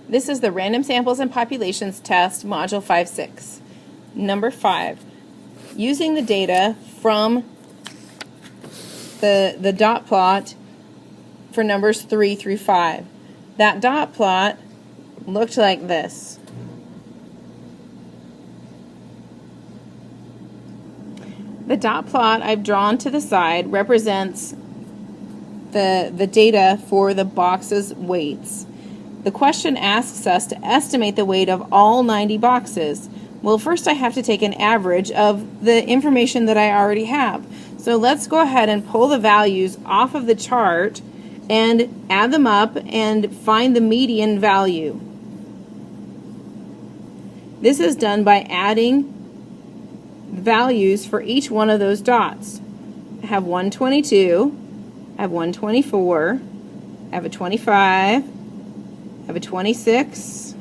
This is the Random Samples and Populations Test, Module 5-6. Number 5. Using the data from the dot plot for numbers 3 through 5. That dot plot looked like this. The dot plot I've drawn to the side represents the data for the box's weights. The question asks us to estimate the weight of all 90 boxes. Well, first I have to take an average of the information that I already have. So let's go ahead and pull the values off of the chart and add them up and find the median value. This is done by adding values for each one of those dots. I have 122, I have 124, I have a 25, I have a 26,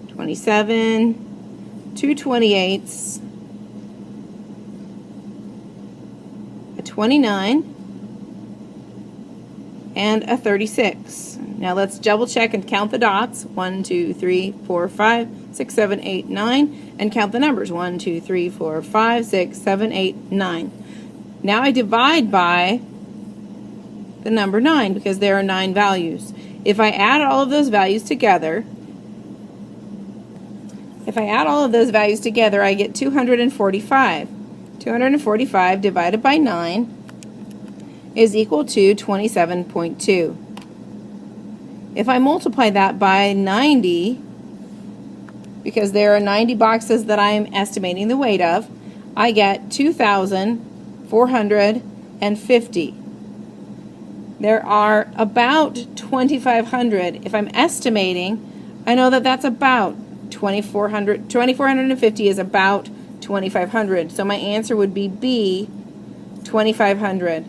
27, 2 28s, a 29, and a 36. Now let's double check and count the dots. 1, 2, 3, 4, 5, 6, 7, 8, 9, and count the numbers. 1, 2, 3, 4, 5, 6, 7, 8, 9. Now I divide by the number 9 because there are 9 values. If I add all of those values together, I get 245. 245 divided by 9 is equal to 27.2. If I multiply that by 90, because there are 90 boxes that I'm estimating the weight of, I get 2,450. There are about 2,500. If I'm estimating, I know that that's about 2,400. 2,450 is about 2,500. So my answer would be B, 2,500.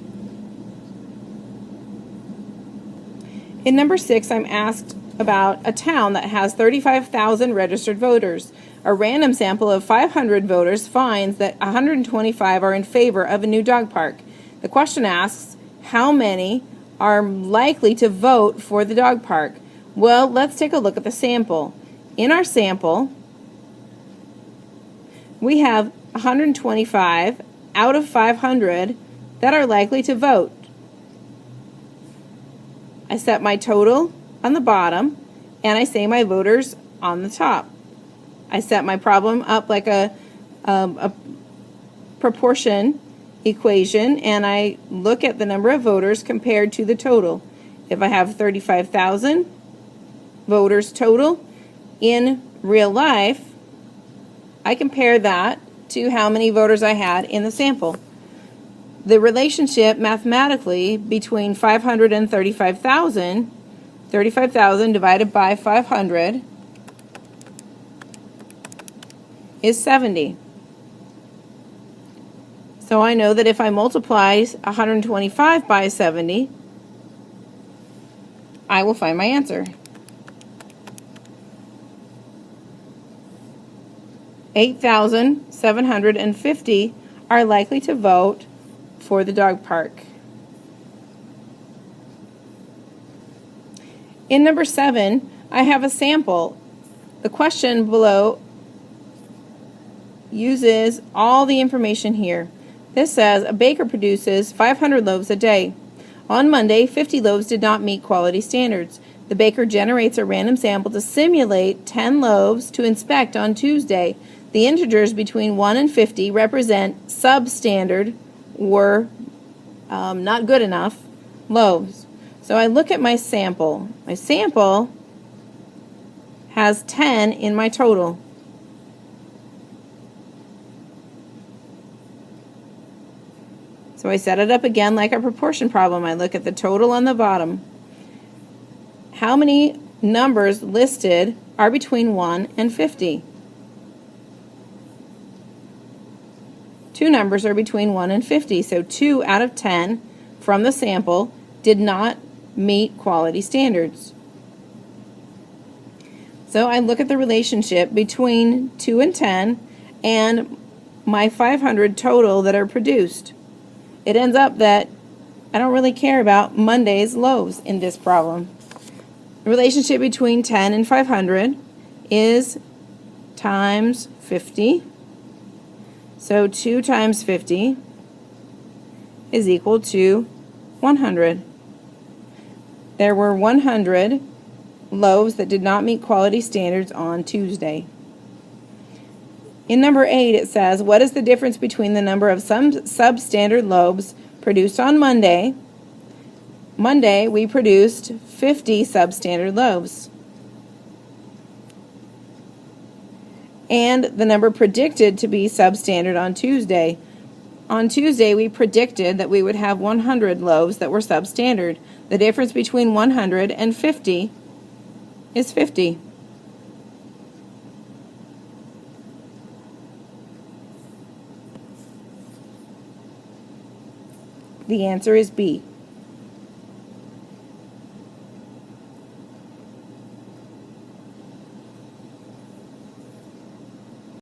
In number 6, I'm asked about a town that has 35,000 registered voters. A random sample of 500 voters finds that 125 are in favor of a new dog park. The question asks, how many are likely to vote for the dog park? Well, let's take a look at the sample. In our sample, we have 125 out of 500 that are likely to vote. I set my total on the bottom, and I say my voters on the top. I set my problem up like a proportion equation, and I look at the number of voters compared to the total. If I have 35,000 voters total in real life, I compare that to how many voters I had in the sample. The relationship mathematically between 500 and 35,000, 35,000 divided by 500 is 70. So I know that if I multiply 125 by 70, I will find my answer. 8,750 are likely to vote for the dog park. In number 7, I have a sample. The question below uses all the information here. This says a baker produces 500 loaves a day. On Monday, 50 loaves did not meet quality standards. The baker generates a random sample to simulate 10 loaves to inspect on Tuesday. The integers between 1 and 50 represent substandard or not good enough loaves. So I look at my sample. My sample has 10 in my total. So I set it up again like a proportion problem. I look at the total on the bottom. How many numbers listed are between 1 and 50? 2 numbers are between 1 and 50, so 2 out of 10 from the sample did not meet quality standards. So I look at the relationship between 2 and 10 and my 500 total that are produced. It ends up that I don't really care about Monday's loaves in this problem. The relationship between 10 and 500 is times 50. So 2 times 50 is equal to 100. There were 100 loaves that did not meet quality standards on Tuesday. In number 8, it says, what is the difference between the number of some substandard loaves produced on Monday? Monday, we produced 50 substandard loaves. And the number predicted to be substandard on Tuesday. On Tuesday, we predicted that we would have 100 loaves that were substandard. The difference between 100 and 50 is 50. The answer is B.